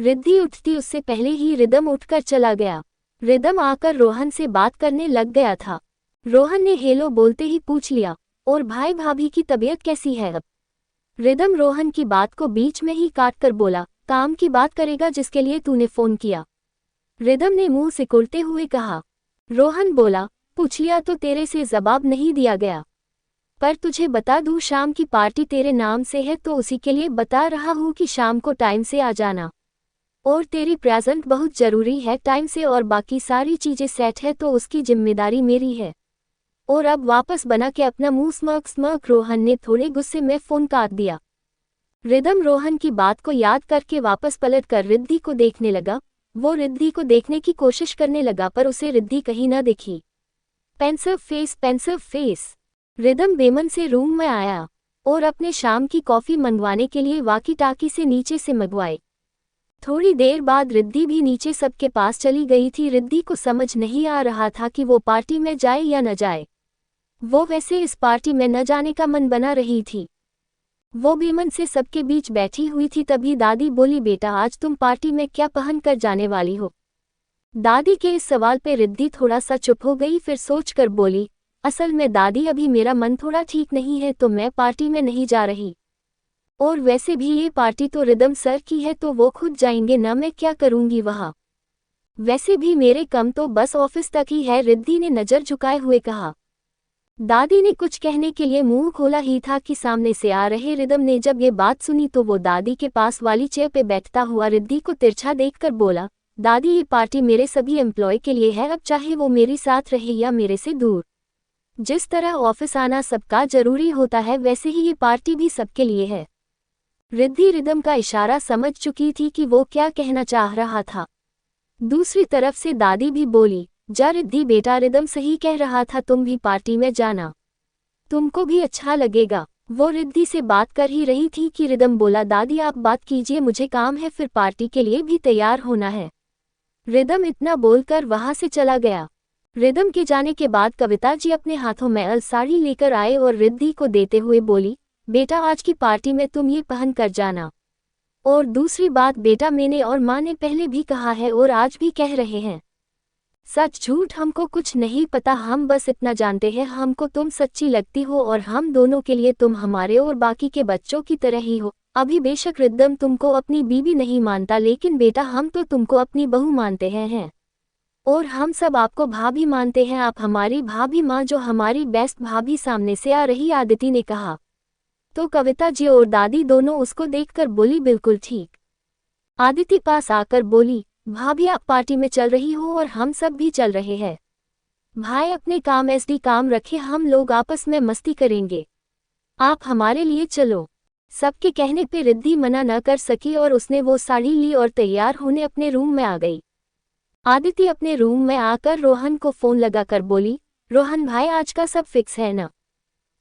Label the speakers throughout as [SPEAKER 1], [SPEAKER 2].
[SPEAKER 1] रिद्धि उठती उससे पहले ही रिदम उठकर चला गया। रिदम आकर रोहन से बात करने लग गया था। रोहन ने हेलो बोलते ही पूछ लिया, और भाई भाभी की तबीयत कैसी है अब? रिदम रोहन की बात को बीच में ही काटकर बोला, काम की बात करेगा जिसके लिए तूने फोन किया। रिदम ने मुंह सिकुड़ते हुए कहा। रोहन बोला, पूछ लिया तो तेरे से जवाब नहीं दिया गया। पर तुझे बता दूं, शाम की पार्टी तेरे नाम से है तो उसी के लिए बता रहा हूं कि शाम को टाइम से आ जाना। और तेरी प्रेजेंट बहुत जरूरी है टाइम से, और बाकी सारी चीजें सेट है तो उसकी जिम्मेदारी मेरी है। और अब वापस बना के अपना मुंह स्मर्क। रोहन ने थोड़े गुस्से में फोन काट दिया। रिदम रोहन की बात को याद करके वापस पलट कर रिद्धि को देखने लगा। वो रिद्धि को देखने की कोशिश करने लगा पर उसे रिद्धि कहीं न दिखी। Pensive face. रिदम बेमन से रूम में आया और अपने शाम की कॉफी मंगवाने के लिए वाकी टाकी से नीचे से मंगवाए। थोड़ी देर बाद रिद्धि भी नीचे सबके पास चली गई थी। रिद्धि को समझ नहीं आ रहा था कि वो पार्टी में जाए या न जाए। वो वैसे इस पार्टी में न जाने का मन बना रही थी। वो बेमन से सबके बीच बैठी हुई थी, तभी दादी बोली, बेटा आज तुम पार्टी में क्या पहन कर जाने वाली हो? दादी के इस सवाल पे रिद्धि थोड़ा सा चुप हो गई, फिर सोचकर बोली, असल में दादी अभी मेरा मन थोड़ा ठीक नहीं है तो मैं पार्टी में नहीं जा रही। और वैसे भी ये पार्टी तो रिदम सर की है तो वो खुद जाएंगे ना, मैं क्या करूंगी वहाँ। वैसे भी मेरे कम तो बस ऑफिस तक ही है, रिद्धि ने नजर झुकाए हुए कहा। दादी ने कुछ कहने के लिए मुंह खोला ही था कि सामने से आ रहे रिदम ने जब ये बात सुनी तो वो दादी के पास वाली चेयर पे बैठता हुआ रिद्धि को तिरछा देखकर बोला, दादी ये पार्टी मेरे सभी एम्प्लॉय के लिए है, अब चाहे वो मेरे साथ रहे या मेरे से दूर। जिस तरह ऑफिस आना सबका जरूरी होता है वैसे ही ये पार्टी भी सबके लिए है। रिद्धि रिदम का इशारा समझ चुकी थी कि वो क्या कहना चाह रहा था। दूसरी तरफ से दादी भी बोली, जा रिद्धि बेटा, रिदम सही कह रहा था, तुम भी पार्टी में जाना, तुमको भी अच्छा लगेगा। वो रिद्धि से बात कर ही रही थी कि रिदम बोला, दादी आप बात कीजिए, मुझे काम है, फिर पार्टी के लिए भी तैयार होना है। रिदम इतना बोलकर वहां से चला गया। रिदम के जाने के बाद कविता जी अपने हाथों में अल साड़ी लेकर आए और रिद्धि को देते हुए बोली, बेटा आज की पार्टी में तुम ये पहन कर जाना। और दूसरी बात बेटा, मैंने और माँ ने पहले भी कहा है और आज भी कह रहे हैं, सच झूठ हमको कुछ नहीं पता, हम बस इतना जानते हैं हमको तुम सच्ची लगती हो और हम दोनों के लिए तुम हमारे और बाकी के बच्चों की तरह ही हो। अभी बेशक रिदम तुमको अपनी बीवी नहीं मानता, लेकिन बेटा हम तो तुमको अपनी बहू मानते हैं। और हम सब आपको भाभी मानते हैं, आप हमारी भाभी माँ, जो हमारी बेस्ट भाभी। सामने से आ रही आदिति ने कहा। तो कविता जी और दादी दोनों उसको देखकर बोली, बिल्कुल ठीक। आदिति पास आकर बोली, भाभी आप पार्टी में चल रही हो और हम सब भी चल रहे हैं। भाई अपने काम एसडी काम रखे, हम लोग आपस में मस्ती करेंगे, आप हमारे लिए चलो। सबके कहने पे रिद्धि मना न कर सकी और उसने वो साड़ी ली और तैयार होने अपने रूम में आ गई। आदिति अपने रूम में आकर रोहन को फोन लगाकर बोली, रोहन भाई आज का सब फिक्स है ना?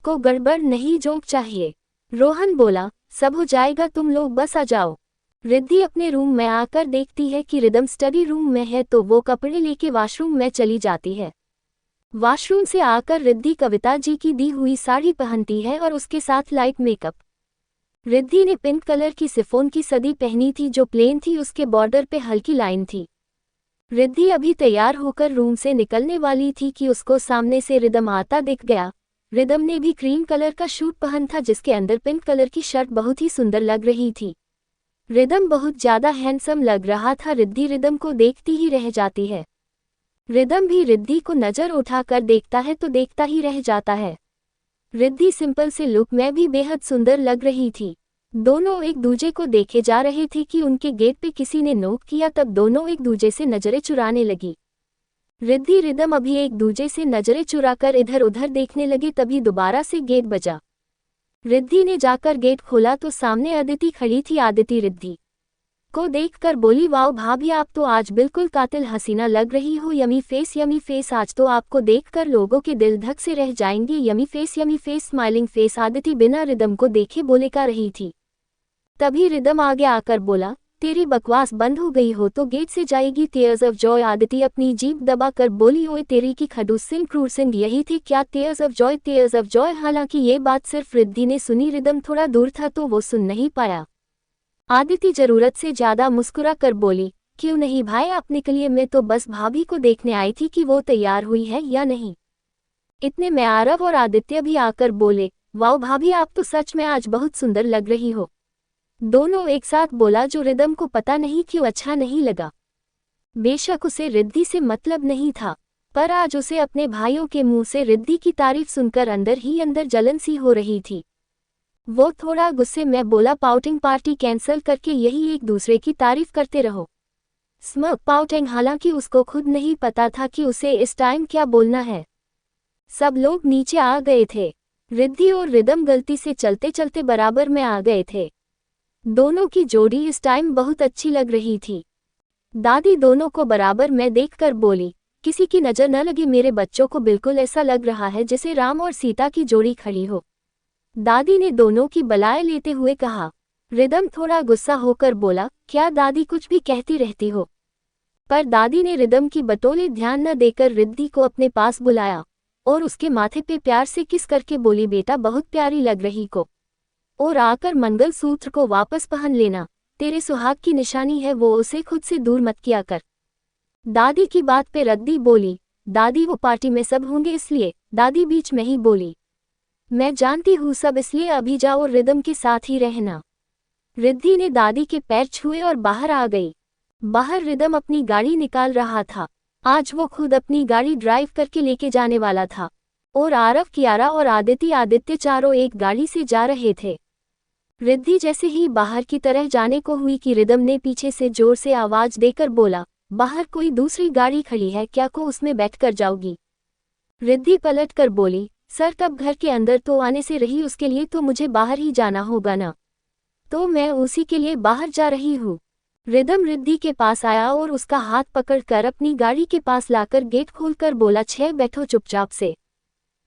[SPEAKER 1] को गड़बड़ नहीं, जोक चाहिए। रोहन बोला, सब हो जाएगा, तुम लोग बस आ जाओ। रिद्धि अपने रूम में आकर देखती है कि रिदम स्टडी रूम में है तो वो कपड़े लेके वॉशरूम में चली जाती है। वॉशरूम से आकर रिद्धि कविता जी की दी हुई साड़ी पहनती है और उसके साथ लाइट मेकअप। रिद्धि ने पिंक कलर की सिफोन की सदी पहनी थी जो प्लेन थी, उसके बॉर्डर पे हल्की लाइन थी। रिद्धि अभी तैयार होकर रूम से निकलने वाली थी कि उसको सामने से रिदम आता दिख गया। रिदम ने भी क्रीम कलर का सूट पहन था जिसके अंदर पिंक कलर की शर्ट बहुत ही सुंदर लग रही थी। रिदम बहुत ज्यादा हैंडसम लग रहा था। रिद्धि रिदम को देखती ही रह जाती है। रिदम भी रिद्धि को नजर उठाकर देखता है तो देखता ही रह जाता है। रिद्धि सिंपल से लुक में भी बेहद सुंदर लग रही थी। दोनों एक दूजे को देखे जा रहे थे कि उनके गेट पे किसी ने नोक किया, तब दोनों एक दूजे से नजरें चुराने लगी। रिद्धि रिदम अभी एक दूजे से नजरें चुराकर इधर उधर देखने लगे, तभी दोबारा से गेट बजा। रिद्धि ने जाकर गेट खोला तो सामने अदिति खड़ी थी। आदिति रिद्धि को देखकर बोली, वाओ भाभी आप तो आज बिल्कुल कातिल हसीना लग रही हो, यमी फेस, आज तो आपको देखकर लोगों के दिल धक से रह जाएंगे। Yummy face, smiling face. Aditi बिना रिदम को देखे बोले का रही थी। तभी रिदम आगे आकर बोला, तेरी बकवास बंद हो गई हो तो गेट से जाएगी। Tears of Joy. आदिति अपनी जीभ दबाकर बोली, ओए तेरी की खडूस सिंह क्रूर सिंह, यही थी क्या टीयर्स ऑफ जॉय। हालांकि ये बात सिर्फ रिद्धि ने सुनी, रिदम थोड़ा दूर था तो वो सुन नहीं पाया। आदिति जरूरत से ज्यादा मुस्कुरा कर बोली, क्यों नहीं भाई, आपने के लिए मैं तो बस भाभी को देखने आई थी कि वो तैयार हुई है या नहीं। इतने में आरव और आदित्य भी आकर बोले, वाओ भाभी, आप तो सच में आज बहुत सुंदर लग रही हो। दोनों एक साथ बोला जो रिदम को पता नहीं क्यों अच्छा नहीं लगा। बेशक उसे रिद्धि से मतलब नहीं था, पर आज उसे अपने भाइयों के मुंह से रिद्धि की तारीफ सुनकर अंदर ही अंदर जलन सी हो रही थी। वो थोड़ा गुस्से में बोला, पाउटिंग पार्टी कैंसिल करके यही एक दूसरे की तारीफ करते रहो। स्मर्क पाउटिंग, हालांकि उसको खुद नहीं पता था कि उसे इस टाइम क्या बोलना है। सब लोग नीचे आ गए थे। रिद्धि और रिदम गलती से चलते चलते बराबर में आ गए थे। दोनों की जोड़ी इस टाइम बहुत अच्छी लग रही थी। दादी दोनों को बराबर में देखकर बोली, किसी की नजर न लगे, मेरे बच्चों को बिल्कुल ऐसा लग रहा है जैसे राम और सीता की जोड़ी खड़ी हो। दादी ने दोनों की बलाएं लेते हुए कहा। रिदम थोड़ा गुस्सा होकर बोला, क्या दादी कुछ भी कहती रहती हो। पर दादी ने रिदम की बतौले ध्यान न देकर रिद्धि को अपने पास बुलाया और उसके माथे पे प्यार से किस करके बोली, बेटा बहुत प्यारी लग रही को, और आकर मंगलसूत्र को वापस पहन लेना, तेरे सुहाग की निशानी है वो, उसे खुद से दूर मत किया कर। दादी की बात पे रिद्धि बोली, दादी वो पार्टी में सब होंगे इसलिए। दादी बीच में ही बोली, मैं जानती हूँ सब, इसलिए अभी जाओ और रिदम के साथ ही रहना। रिद्धि ने दादी के पैर छुए और बाहर आ गई। बाहर रिदम अपनी गाड़ी निकाल रहा था। आज वो खुद अपनी गाड़ी ड्राइव करके लेके जाने वाला था और आरव, कियारा और आदित्य चारों एक गाड़ी से जा रहे थे। रिद्धि जैसे ही बाहर की तरह जाने को हुई कि रिदम ने पीछे से जोर से आवाज देकर बोला, बाहर कोई दूसरी गाड़ी खड़ी है क्या, को उसमें बैठकर जाओगी। रिद्धि पलट कर बोली, सर तब घर के अंदर तो आने से रही, उसके लिए तो मुझे बाहर ही जाना होगा ना, तो मैं उसी के लिए बाहर जा रही हूँ। रिदम रिद्धि के पास आया और उसका हाथ पकड़कर अपनी गाड़ी के पास लाकर गेट खोलकर बोला, छह बैठो चुपचाप से।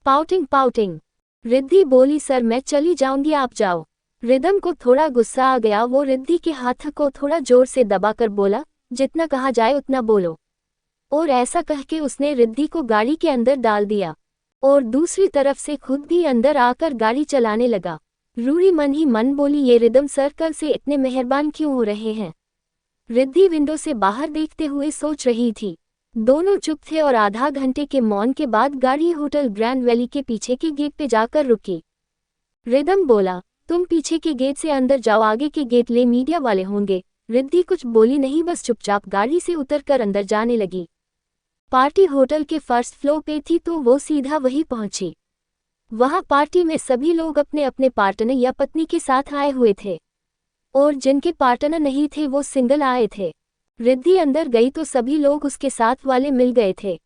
[SPEAKER 1] पाउटिंग। रिद्धि बोली, सर मैं चली जाऊंगी, आप जाओ। रिदम को थोड़ा गुस्सा आ गया, वो रिद्धि के हाथ को थोड़ा जोर से दबाकर बोला, जितना कहा जाए उतना बोलो। और ऐसा कह के उसने रिद्धि को गाड़ी के अंदर डाल दिया और दूसरी तरफ से खुद भी अंदर आकर गाड़ी चलाने लगा। रूही मन ही मन बोली, ये रिदम सर कल से इतने मेहरबान क्यों हो रहे हैं। रिद्धि विंडो से बाहर देखते हुए सोच रही थी। दोनों चुप थे और आधा घंटे के मौन के बाद गाड़ी होटल ग्रैंड वैली के पीछे के गेट पे जाकर रुकी। रिदम बोला, तुम पीछे के गेट से अंदर जाओ, आगे के गेट ले मीडिया वाले होंगे। रिद्धि कुछ बोली नहीं, बस चुपचाप गाड़ी से उतरकर अंदर जाने लगी। पार्टी होटल के फर्स्ट फ्लोर पे थी तो वो सीधा वहीं पहुंची। वहां पार्टी में सभी लोग अपने अपने पार्टनर या पत्नी के साथ आए हुए थे और जिनके पार्टनर नहीं थे वो सिंगल आए थे। रिद्धि अंदर गई तो सभी लोग उसके साथ वाले मिल गए थे।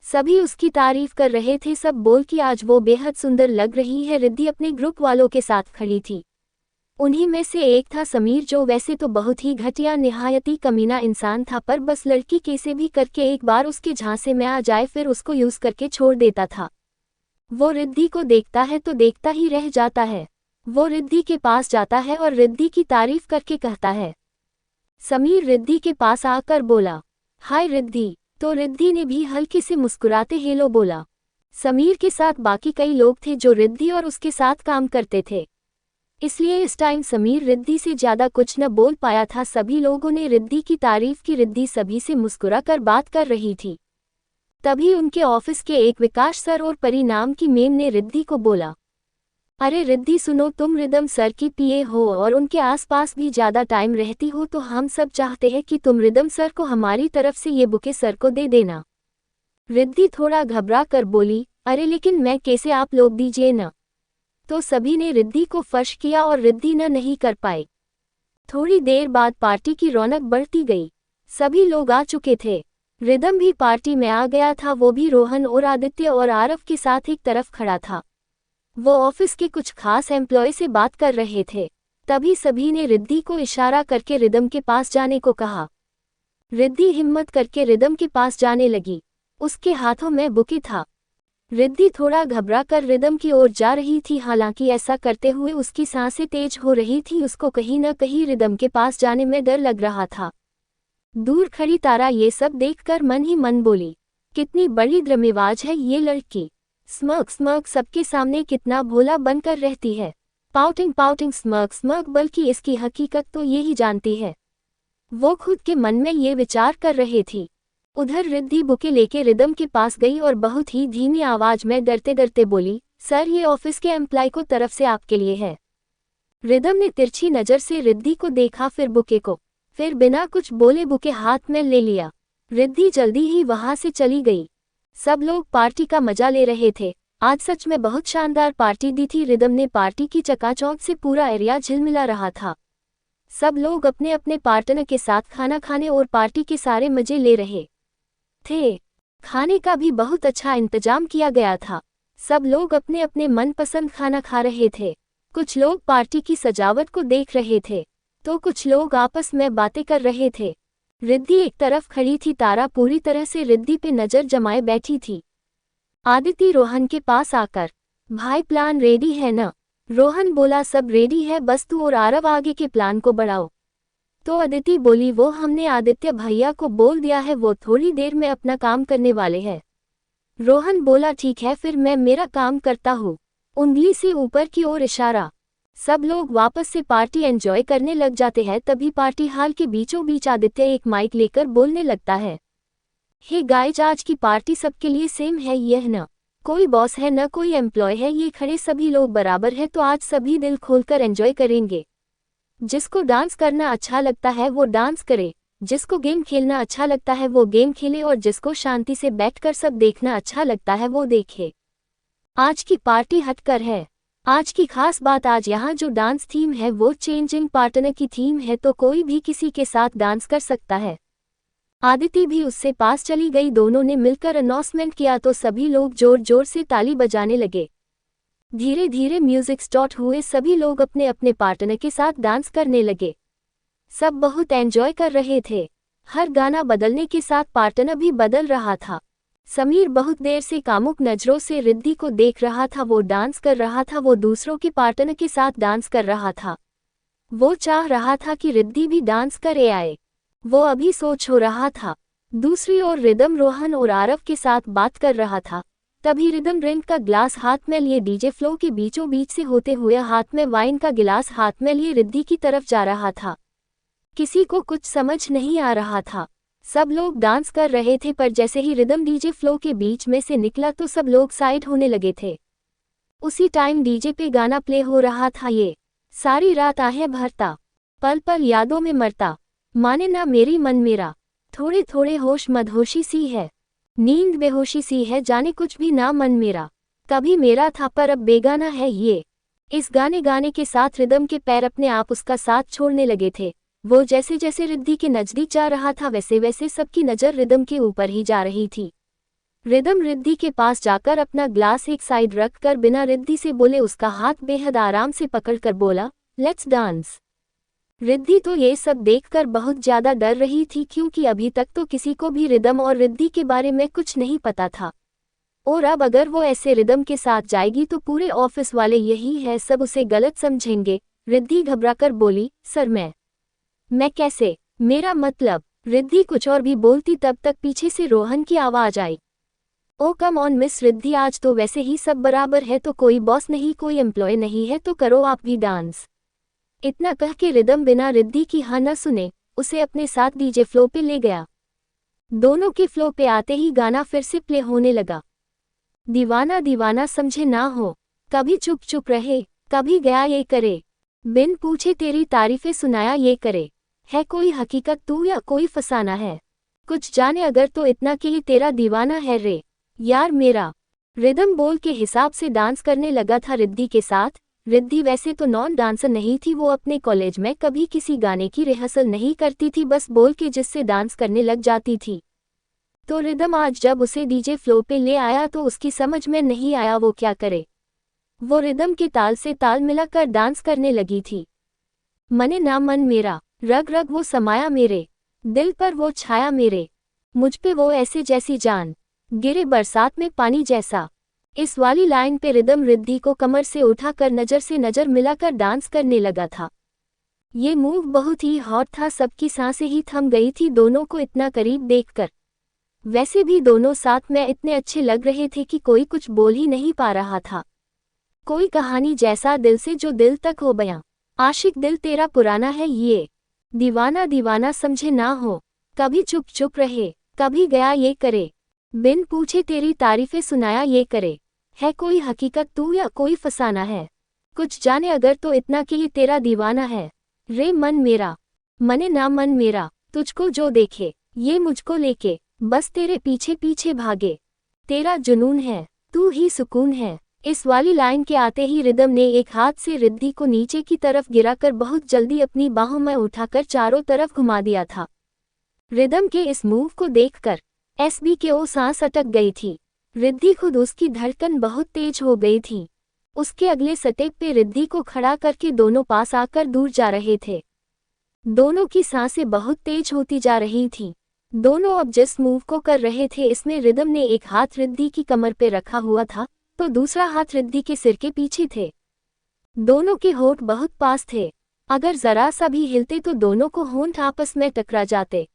[SPEAKER 1] सभी उसकी तारीफ कर रहे थे, सब बोल कि आज वो बेहद सुंदर लग रही है। रिद्धि अपने ग्रुप वालों के साथ खड़ी थी। उन्हीं में से एक था समीर, जो वैसे तो बहुत ही घटिया निहायती कमीना इंसान था, पर बस लड़की कैसे भी करके एक बार उसके झांसे में आ जाए फिर उसको यूज करके छोड़ देता था। वो रिद्धि को देखता है तो देखता ही रह जाता है। वो रिद्धि के पास जाता है और रिद्धि की तारीफ करके कहता है। समीर रिद्धि के पास आकर बोला, हाय रिद्धि। तो रिद्धि ने भी हल्के से मुस्कुराते हेलो बोला। समीर के साथ बाकी कई लोग थे जो रिद्धि और उसके साथ काम करते थे, इसलिए इस टाइम समीर रिद्धि से ज्यादा कुछ न बोल पाया था। सभी लोगों ने रिद्धि की तारीफ की। रिद्धि सभी से मुस्कुरा कर बात कर रही थी। तभी उनके ऑफिस के एक विकास सर और परिणाम की मेम ने रिद्धि को बोला, अरे रिद्धि सुनो, तुम रिदम सर की पीए हो और उनके आसपास भी ज्यादा टाइम रहती हो, तो हम सब चाहते हैं कि तुम रिदम सर को हमारी तरफ से ये बुके सर को दे देना। रिद्धि थोड़ा घबरा कर बोली, अरे लेकिन मैं कैसे, आप लोग दीजिए ना। तो सभी ने रिद्धि को फर्श किया और रिद्धि न नहीं कर पाई। थोड़ी देर बाद पार्टी की रौनक बढ़ती गई। सभी लोग आ चुके थे। रिदम भी पार्टी में आ गया था, वो भी रोहन और आदित्य और आरव के साथ एक तरफ खड़ा था। वो ऑफिस के कुछ खास एम्प्लॉय से बात कर रहे थे। तभी सभी ने रिद्धि को इशारा करके रिदम के पास जाने को कहा। रिद्धि हिम्मत करके रिदम के पास जाने लगी। उसके हाथों में बुके था। रिद्धि थोड़ा घबरा कर रिदम की ओर जा रही थी, हालांकि ऐसा करते हुए उसकी सांसें तेज हो रही थी। उसको कहीं न कहीं रिदम के पास जाने में डर लग रहा था। दूर खड़ी तारा ये सब देखकर मन ही मन बोली, कितनी बड़ी ड्रामेबाज है ये लड़की। स्मर्क सबके सामने कितना भोला बनकर रहती है। पाउटिंग पाउटिंग स्मर्क स्मर्क, बल्कि इसकी हकीकत तो ये ही जानती है। वो खुद के मन में ये विचार कर रही थी। उधर रिद्धि बुके लेके रिदम के पास गई और बहुत ही धीमी आवाज में डरते डरते बोली, सर ये ऑफिस के एम्प्लॉय को तरफ से आपके लिए है। रिदम ने तिरछी नजर से रिद्धि को देखा, फिर बुके को, फिर बिना कुछ बोले बुके हाथ में ले लिया। रिद्धि जल्दी ही वहां से चली गई। सब लोग पार्टी का मजा ले रहे थे। आज सच में बहुत शानदार पार्टी दी थी। रिदम ने पार्टी की चकाचौंध से पूरा एरिया झिलमिला रहा था। सब लोग अपने अपने पार्टनर के साथ खाना खाने और पार्टी के सारे मजे ले रहे थे। खाने का भी बहुत अच्छा इंतजाम किया गया था। सब लोग अपने अपने मनपसंद खाना खा रहे थे। कुछ लोग पार्टी की सजावट को देख रहे थे तो कुछ लोग आपस में बातें कर रहे थे। रिद्धि एक तरफ खड़ी थी। तारा पूरी तरह से रिद्धि पे नजर जमाए बैठी थी। आदिति रोहन के पास आकर, भाई प्लान रेडी है ना? रोहन बोला, सब रेडी है, बस तू और आरव आगे के प्लान को बढ़ाओ। तो अदिति बोली, वो हमने आदित्य भैया को बोल दिया है, वो थोड़ी देर में अपना काम करने वाले हैं। रोहन बोला, ठीक है फिर मैं मेरा काम करता हूँ। उंगली से ऊपर की ओर इशारा। सब लोग वापस से पार्टी एंजॉय करने लग जाते हैं। तभी पार्टी हॉल के बीचों बीच आदित्य एक माइक लेकर बोलने लगता है, हे गाइज, आज की पार्टी सबके लिए सेम है, यह न कोई बॉस है न कोई एम्प्लॉय है, ये खड़े सभी लोग बराबर है। तो आज सभी दिल खोलकर एंजॉय करेंगे। जिसको डांस करना अच्छा लगता है वो डांस करे, जिसको गेम खेलना अच्छा लगता है वो गेम खेले, और जिसको शांति से बैठकर सब देखना अच्छा लगता है वो देखे। आज की पार्टी हटकर है। आज की खास बात, आज यहाँ जो डांस थीम है वो चेंजिंग पार्टनर की थीम है, तो कोई भी किसी के साथ डांस कर सकता है। आदिति भी उससे पास चली गई। दोनों ने मिलकर अनाउंसमेंट किया तो सभी लोग जोर जोर से ताली बजाने लगे। धीरे धीरे म्यूजिक स्टार्ट हुए। सभी लोग अपने अपने पार्टनर के साथ डांस करने लगे। सब बहुत एंजॉय कर रहे थे। हर गाना बदलने के साथ पार्टनर भी बदल रहा था। समीर बहुत देर से कामुक नजरों से रिद्धि को देख रहा था। वो डांस कर रहा था, वो दूसरों के पार्टनर के साथ डांस कर रहा था। वो चाह रहा था कि रिद्धि भी डांस करे आए। वो अभी सोच हो रहा था। दूसरी ओर रिदम रोहन और आरव के साथ बात कर रहा था। तभी रिदम ड्रिंक का ग्लास हाथ में लिए डीजे फ्लो के बीचों बीच से होते हुए हाथ में वाइन का गिलास हाथ में लिए रिद्धि की तरफ जा रहा था। किसी को कुछ समझ नहीं आ रहा था। सब लोग डांस कर रहे थे, पर जैसे ही रिदम डीजे फ्लो के बीच में से निकला तो सब लोग साइड होने लगे थे। उसी टाइम डीजे पे गाना प्ले हो रहा था, ये सारी रात आहें भरता, पल पल यादों में मरता, माने ना मेरी मन मेरा, थोड़े थोड़े होश मदहोशी सी है, नींद बेहोशी सी है, जाने कुछ भी ना मन मेरा, कभी मेरा था पर अब बेगाना है ये। इस गाने गाने के साथ रिदम के पैर अपने आप उसका साथ छोड़ने लगे थे। वो जैसे जैसे रिद्धि के नजदीक जा रहा था वैसे वैसे सबकी नज़र रिदम के ऊपर ही जा रही थी। रिदम रिद्धि के पास जाकर अपना ग्लास एक साइड रखकर बिना रिद्धि से बोले उसका हाथ बेहद आराम से पकड़कर बोला, लेट्स डांस। रिद्धि तो ये सब देखकर बहुत ज्यादा डर रही थी, क्योंकि अभी तक तो किसी को भी रिदम और रिद्धि के बारे में कुछ नहीं पता था। और अब अगर वो ऐसे रिदम के साथ जाएगी तो पूरे ऑफिस वाले यही है सब उसे गलत समझेंगे। रिद्धि घबराकर बोली, सर मैं कैसे, मेरा मतलब। रिद्धि कुछ और भी बोलती तब तक पीछे से रोहन की आवाज आई, ओ कम ऑन मिस रिद्धि, आज तो वैसे ही सब बराबर है, तो कोई बॉस नहीं कोई एम्प्लॉय नहीं है, तो करो आप भी डांस। इतना कह के रिदम बिना रिद्धि की हाँ न सुने उसे अपने साथ डीजे फ्लो पे ले गया। दोनों के फ्लो पे आते ही गाना फिर से प्ले होने लगा। दीवाना दीवाना समझे ना हो, कभी चुप चुप रहे, कभी गया ये करे, बिन पूछे तेरी तारीफें सुनाया ये करे, है कोई हकीकत तू या कोई फसाना है, कुछ जाने अगर तो इतना कि ही तेरा दीवाना है रे यार मेरा। रिदम बोल के हिसाब से डांस करने लगा था रिद्धि के साथ। रिद्धि वैसे तो नॉन डांसर नहीं थी, वो अपने कॉलेज में कभी किसी गाने की रिहर्सल नहीं करती थी, बस बोल के जिससे डांस करने लग जाती थी। तो रिदम आज जब उसे डीजे फ्लो पे ले आया तो उसकी समझ में नहीं आया वो क्या करे। वो रिदम के ताल से ताल मिलाकर डांस करने लगी थी। मने ना मन मेरा, रग रग वो समाया मेरे, दिल पर वो छाया मेरे, मुझ पे वो ऐसे जैसी जान, गिरे बरसात में पानी जैसा। इस वाली लाइन पे रिदम रिद्धि को कमर से उठाकर नजर से नजर मिलाकर डांस करने लगा था। ये मूव बहुत ही हॉट था, सबकी सांसें ही थम गई थी दोनों को इतना करीब देखकर। वैसे भी दोनों साथ में इतने अच्छे लग रहे थे कि कोई कुछ बोल ही नहीं पा रहा था। कोई कहानी जैसा दिल से जो दिल तक हो बयां। आशिक दिल तेरा पुराना है ये, दीवाना दीवाना समझे ना हो। कभी चुप चुप रहे, कभी गया ये करे, बिन पूछे तेरी तारीफें सुनाया ये करे। है कोई हकीकत तू या कोई फसाना है, कुछ जाने अगर तो इतना कि ये तेरा दीवाना है। रे मन मेरा, मने ना मन मेरा, तुझको जो देखे ये मुझको लेके, बस तेरे पीछे पीछे भागे। तेरा जुनून है, तू ही सुकून है। इस वाली लाइन के आते ही रिदम ने एक हाथ से रिद्धि को नीचे की तरफ गिराकर बहुत जल्दी अपनी बाहों में उठाकर चारों तरफ घुमा दिया था। रिदम के इस मूव को देखकर एसबी के ओ सांस अटक गई थी। रिद्धि खुद उसकी धड़कन बहुत तेज हो गई थी। उसके अगले स्टेप पे रिद्धि को खड़ा करके दोनों पास आकर दूर जा रहे थे। दोनों की सांसें बहुत तेज होती जा रही थीं। दोनों अब जिस मूव को कर रहे थे इसमें रिदम ने एक हाथ रिद्धि की कमर पे रखा हुआ था तो दूसरा हाथ रिद्धि के सिर के पीछे थे। दोनों के होंठ बहुत पास थे, अगर जरा सा भी हिलते तो दोनों को होंठ आपस में टकरा जाते।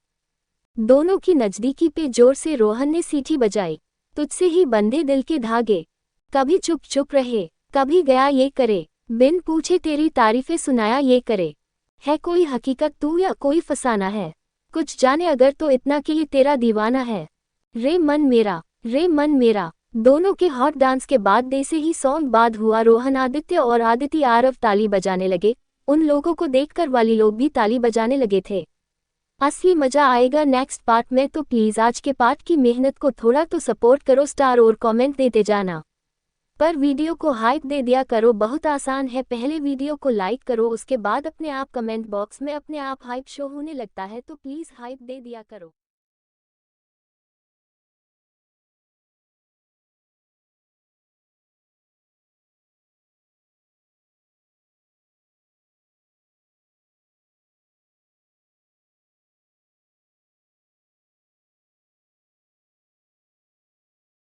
[SPEAKER 1] दोनों की नजदीकी पे जोर से रोहन ने सीटी बजाई। तुझसे ही बंधे दिल के धागे, कभी चुप चुप रहे, कभी गया ये करे, बिन पूछे तेरी तारीफें सुनाया ये करे। है कोई हकीकत तू या कोई फसाना है, कुछ जाने अगर तो इतना कि ये तेरा दीवाना है। रे मन मेरा, रे मन मेरा। दोनों के हॉट डांस के बाद जैसे ही सॉन्ग बाद हुआ रोहन आदित्य और आदिति आरव ताली बजाने लगे। उन लोगों को देखकर वाली लोग भी ताली बजाने लगे थे। असली मजा आएगा नेक्स्ट पार्ट में, तो प्लीज आज के पार्ट की मेहनत को थोड़ा तो सपोर्ट करो, स्टार और कमेंट देते जाना, पर वीडियो को हाइप दे दिया करो। बहुत आसान है, पहले वीडियो को लाइक करो, उसके बाद अपने आप कमेंट बॉक्स में अपने आप हाइप शो होने लगता है, तो प्लीज हाइप दे दिया करो।